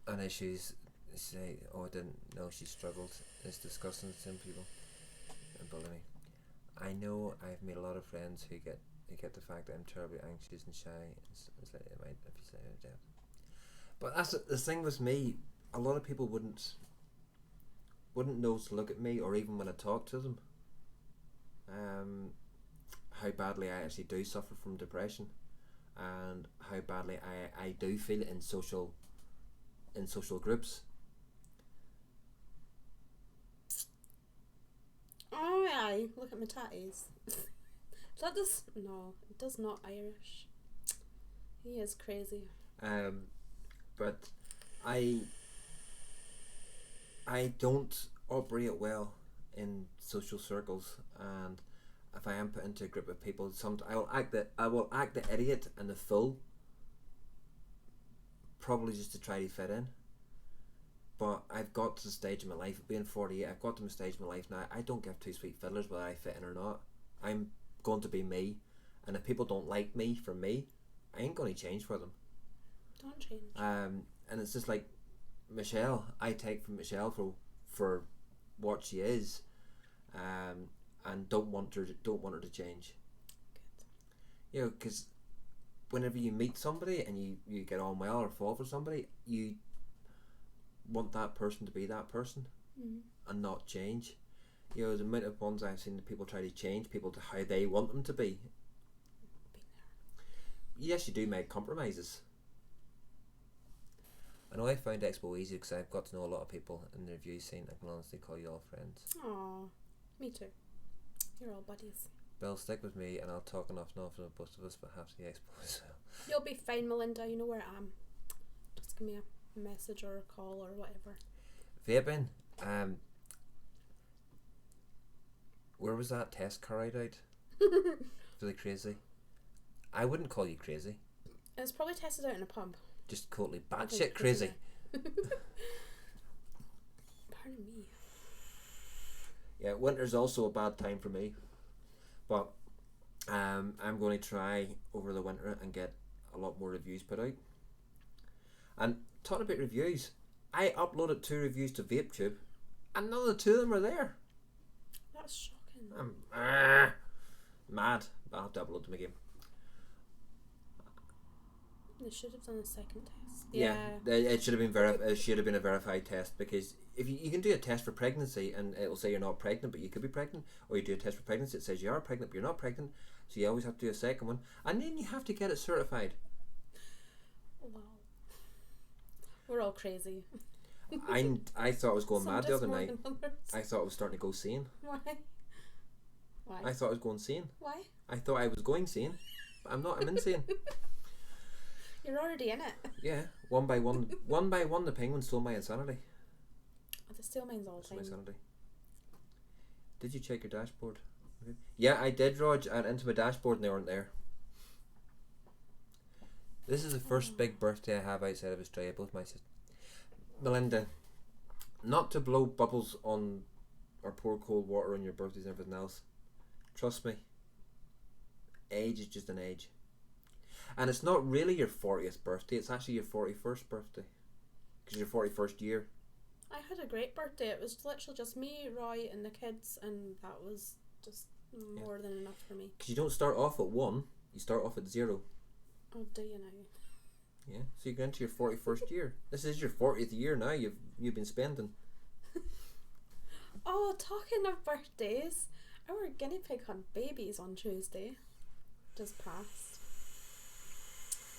And issues say, I didn't know she struggled. It's disgusting to some people. And believe me, I know I've made a lot of friends who get the fact that I'm terribly anxious and shy. It's like, it might if you say it in depth. But that's the thing with me. A lot of people wouldn't know to look at me, or even when I talk to them, how badly I actually do suffer from depression, and how badly I do feel in social groups. Oh yeah, look at my tatties. It does not Irish. He is crazy. But I don't operate well in social circles, and if I am put into a group of people, I will act the idiot and the fool, probably just to try to fit in. But I've got to the stage in my life, being 48, I've got to the stage in my life now, I don't give two sweet fiddlers whether I fit in or not. I'm going to be me, and if people don't like me for me, I ain't going to change for them. Don't change. And it's just like Michelle. I take from Michelle for what she is, and don't want her to change. Good. Because whenever you meet somebody and you get on well or fall for somebody, you want that person to be that person and not change. The amount of ones I've seen that people try to change people to how they want them to be. Yes, you do make compromises. I know I found Expo easy because I've got to know a lot of people in the review scene. I can honestly call you all friends. Aww, me too. You're all buddies. Bill, stick with me and I'll talk enough now for both of us, but half the Expo as well. You'll be fine, Melinda. You know where I am. Just give me a message or a call or whatever. Vaping. Where was that test carried out? Really crazy. I wouldn't call you crazy. It was probably tested out in a pub. Just totally batshit crazy. Pardon me. Yeah, winter's also a bad time for me, but I'm going to try over the winter and get a lot more reviews put out. And talking about reviews, I uploaded 2 reviews to VapeTube, and none of the 2 of them are there. That's shocking. I'm mad, but I'll have to upload them again. They should have done a second test. Yeah, it should have been it should have been a verified test, because if you can do a test for pregnancy and it'll say you're not pregnant but you could be pregnant, or you do a test for pregnancy, it says you are pregnant but you're not pregnant, so you always have to do a second one, and then you have to get it certified. Wow, we're all crazy. I thought I was going mad the other night. I thought I was starting to go sane. Why? I thought I was going sane. Why? I thought I was going sane, but I'm not. I'm insane. You're already in it. Yeah, one by one, the penguins stole my insanity. Oh, they steal mine all the time. My insanity. Did you check your dashboard? Okay. Yeah, I did, Rog. I went into my dashboard and they weren't there. This is the first big birthday I have outside of Australia. Both my sisters. Melinda, not to blow bubbles on or pour cold water on your birthdays and everything else. Trust me. Age is just an age. And it's not really your 40th birthday, it's actually your 41st birthday. Because your 41st year. I had a great birthday. It was literally just me, Roy, and the kids, and that was just more than enough for me. Because you don't start off at 1, you start off at 0. Oh, do you know? Yeah, so you go into your 41st year. This is your 40th year now you've been spending. Oh, talking of birthdays, our guinea pig had babies on Tuesday. Just passed.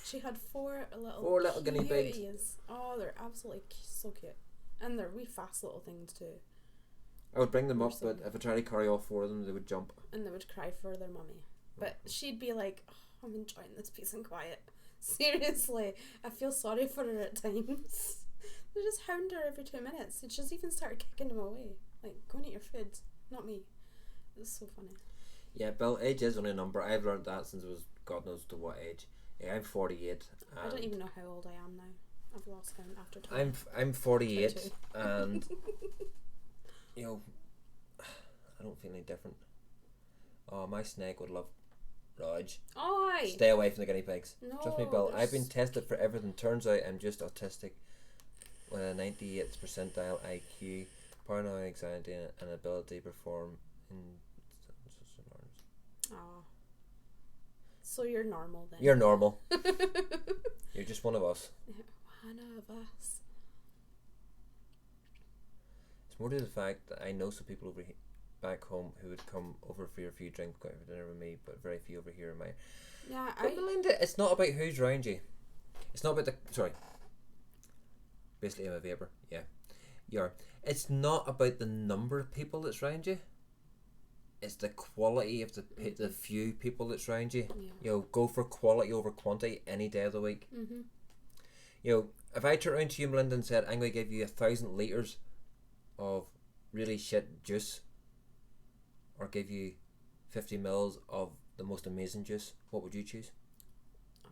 She had four little guinea pigs. Oh, they're absolutely so cute. And they're wee fast little things too. I would bring them up, but if I try to carry all 4 of them, they would jump. And they would cry for their mummy. But she'd be like, oh, I'm enjoying this peace and quiet. Seriously, I feel sorry for her at times. They just hound her every 2 minutes. And she's even started kicking them away. Like, go and eat your food, not me. It's so funny. Yeah, Bill, age is only a number. I've learned that since I was God knows to what age. Yeah, I'm 48. I don't even know how old I am now. I've lost count after 20. I'm 48 and you know, I don't feel any different. Oh, my snake would love Rog. Oi! Stay away from the guinea pigs. No, Trust me, Bill. I've been tested for everything. Turns out I'm just autistic with a 98th percentile IQ, paranoid anxiety, and ability to perform in. Oh. So you're normal then? You're normal. You're just one of us. One of us. It's more to the fact that I know some people over back home who would come over for a few drinks, go out for dinner with me, but very few over here in my. Yeah, but Melinda, it's not about who's around you. It's not about the. Sorry. Basically, I'm a vapor. Yeah, you are. It's not about the number of people that's around you. It's the quality of the few people that's around you. Yeah. You know, go for quality over quantity any day of the week. Mm-hmm. You know, if I turned around to you, Melinda, and said, I'm going to give you 1,000 litres of really shit juice, or give you 50 mils of the most amazing juice, what would you choose? Oh,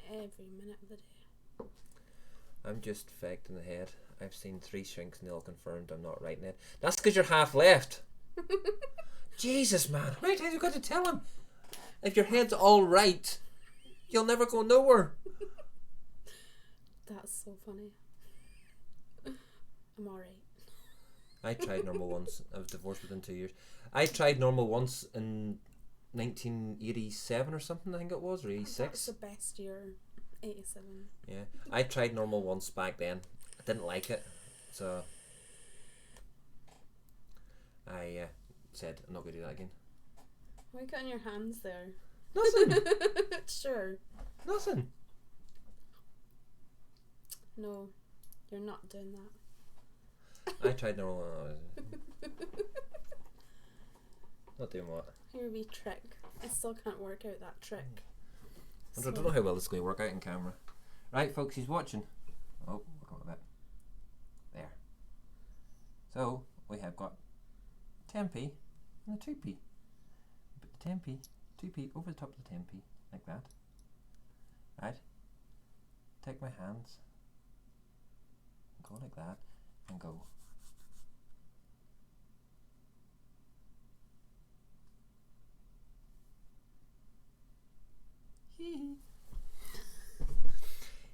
the amazing. Every minute of the day. I'm just fagged in the head. I've seen 3 shrinks and they all confirmed I'm not right in it. That's because you're half left. Jesus, man. How many times have you got to tell him? If your head's all right, you'll never go nowhere. That's so funny. I'm alright. I tried normal once. I was divorced within 2 years. I tried normal once in 1987 or something, I think it was, or 86. That was the best year. 87. Yeah. I tried normal once back then. I didn't like it. So I said, I'm not going to do that again. What you got on your hands there? Nothing. Sure. Nothing. No, you're not doing that. I tried normal. Not doing what? Your wee trick. I still can't work out that trick. I don't know how well this is going to work out in camera. Right, folks, he's watching. Oh, look at that. There. So, we have got 10p and a 2p. Put the 10p, 2p over the top of the 10p, like that. Right? Take my hands, go like that, and go.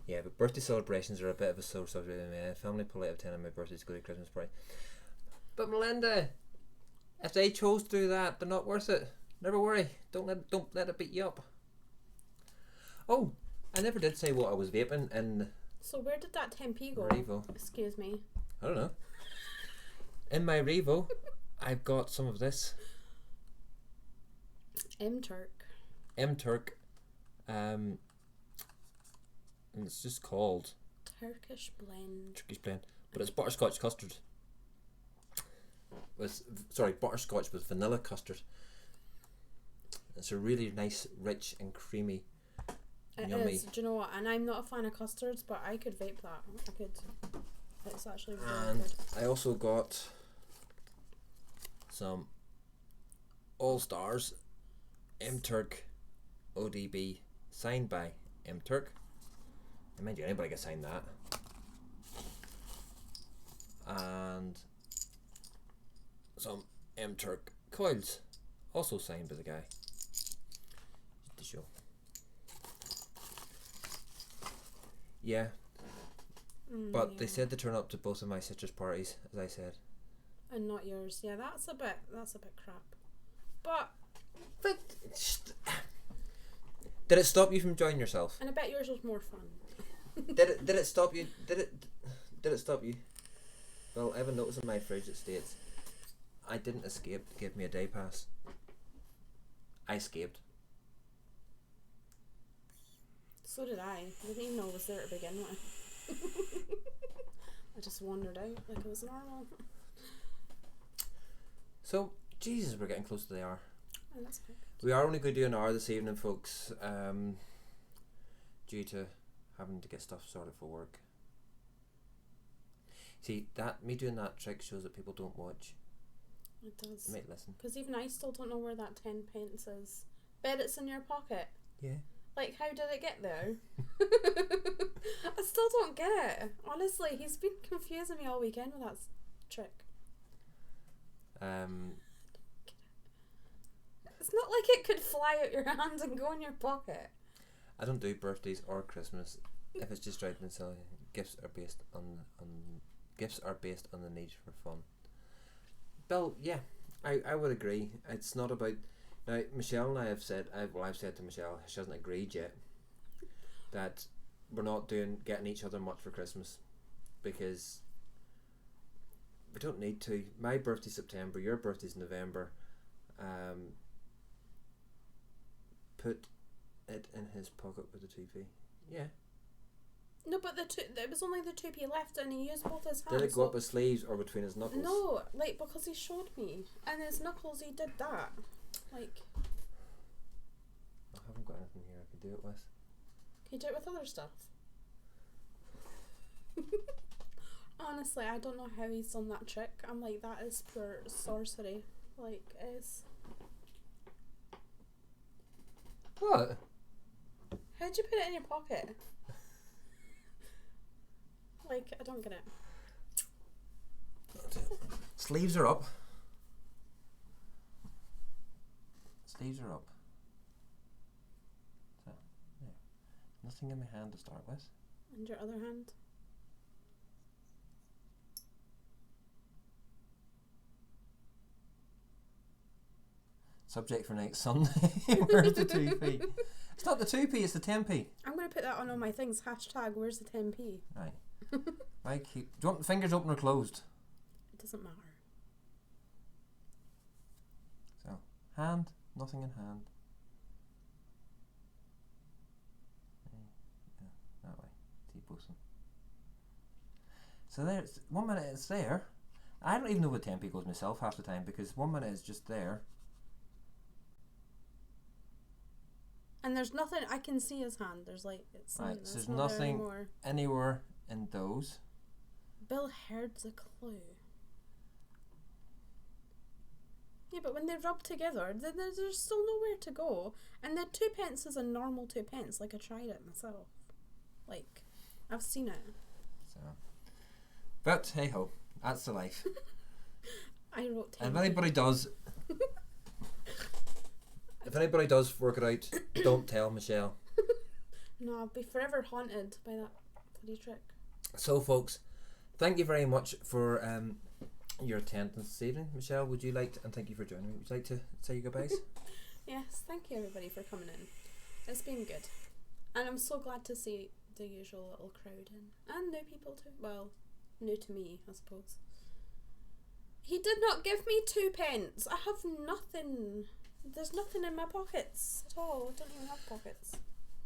Yeah, but birthday celebrations are a bit of a sore subject with me. Family polite attending my birthday to go to Christmas party. But Melinda, if they chose to do that, they're not worth it. Never worry. Don't let it beat you up. Oh, I never did say what I was vaping in So where did that 10p go? Revo. Excuse me. I don't know. In my Revo, I've got some of this M-Turk, and it's just called Turkish blend. but it's butterscotch custard. Butterscotch with vanilla custard. It's a really nice, rich and creamy. It yummy. is. Do you know what? And I'm not a fan of custards, but I could vape that. I could. It's actually really And good. I also got some All Stars M-Turk ODB signed by M-Turk. And mind you, anybody can sign that. And some M-Turk coils, also signed by the guy. Just to show. Yeah. But they said to turn up to both of my sisters' parties, as I said. And not yours. Yeah, that's a bit crap. But did it stop you from enjoying yourself? and I bet yours was more fun. Did it stop you? Did it stop you? Well, I have a notice in my fridge that states, I didn't escape to give me a day pass. I escaped. So did I. I didn't even know I was there to begin with. I just wandered out like it was normal. So, Jesus, we're getting close to the hour. Oh, that's fine. We are only going to do an hour this evening, folks, due to having to get stuff sorted for work. See, me doing that trick shows that people don't watch. It does. They might listen. Because even I still don't know where that 10 pence is. Bet it's in your pocket. Yeah. Like, how did it get there? I still don't get it. Honestly, he's been confusing me all weekend with that trick. It's not like it could fly out your hand and go in your pocket. I don't do birthdays or Christmas. If it's just right and silly, gifts are based on the need for fun. Bill, yeah, I would agree. It's not about now. Michelle and I have said. I've said to Michelle, she hasn't agreed yet, that we're not getting each other much for Christmas, because we don't need to. My birthday's September. Your birthday's November. Put it in his pocket with the 2p. Yeah. No, but it was only the 2p left, and he used both his hands. Did it go up his sleeves or between his knuckles? No, like, because he showed me, and his knuckles, he did that. Like, I haven't got anything here I can do it with. can you do it with other stuff? Honestly, I don't know how he's done that trick. I'm like, that is pure sorcery. Like, it's... What? How'd you put it in your pocket? Like, I don't get it. Sleeves are up. Sleeves are up. So, yeah. Nothing in my hand to start with. And your other hand? Subject for next Sunday. Where's the 2p? It's not the 2p, it's the 10p. I'm going to put that on all my things. Hashtag, where's the 10p? Right. Do you want the fingers open or closed? It doesn't matter. So, hand, nothing in hand. Yeah, that way. T-posting. So there, 1 minute it's there. I don't even know where 10p goes myself half the time, because 1 minute is just there. And there's nothing, I can see his hand. There's like, it's Right, it's so there's not there nothing anymore. anywhere in those. Bill heard's a clue. Yeah, but when they rub together, there's still nowhere to go. And the 2 pence is a normal 2 pence. Like, I tried it myself. Like, I've seen it. So, but hey ho, that's the life. I wrote 10. And if anybody does, work it out, don't tell Michelle. No, I'll be forever haunted by that bloody trick. So, folks, thank you very much for your attendance this evening. Michelle, would you like to, and thank you for joining me, would you like to say your goodbyes? Yes, thank you everybody for coming in. It's been good. And I'm so glad to see the usual little crowd in. And new people too. Well, new to me, I suppose. He did not give me 2p. I have nothing. There's nothing in my pockets at all. I don't even have pockets.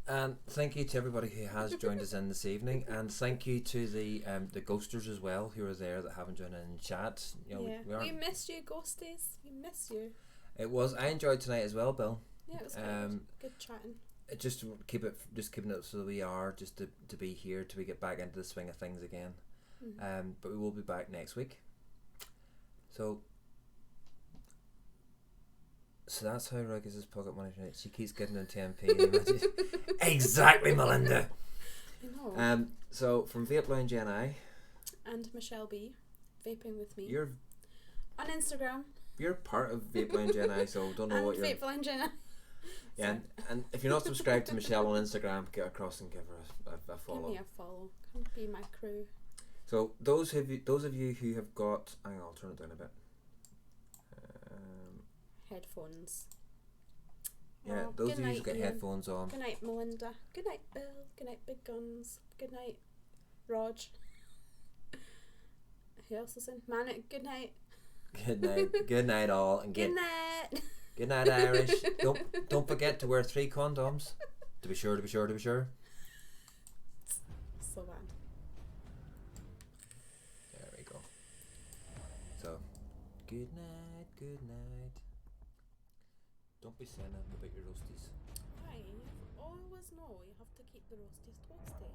And thank you to everybody who has joined us in this evening, and thank you to the ghosters as well who are there that haven't joined in chat. You know, yeah, we missed you, ghosties. We miss you. I enjoyed tonight as well, Bill. Yeah, it was good. Good chatting. Keeping it so that we are just to be here till we get back into the swing of things again. Mm-hmm. But we will be back next week. So that's how Roy gets his pocket money tonight. She keeps getting in 10p. Exactly, Melinda. I know. So from Vape Lounge NI and Michelle B, vaping with me. You're on Instagram. You're part of Vape Lounge NI, so don't know and what you're. Vape Lounge NI. Yeah, and if you're not subscribed to Michelle on Instagram, get across and give her a follow. Give me a follow. Come be my crew. So those of you who have got, hang on, I'll turn it down a bit. Headphones. Yeah, well, those of you who've got Ian. headphones on. Good night, Melinda. Good night, Bill. Good night, Big Guns. Good night, Rog. Who else is in? Manic. Good night. Good night. Good night, all. And good night. Good night, Irish. Don't forget to wear 3 condoms. To be sure. So bad. There we go. So, good night. Don't be saying that about your roasties. Why? You always know you have to keep the roasties toasty.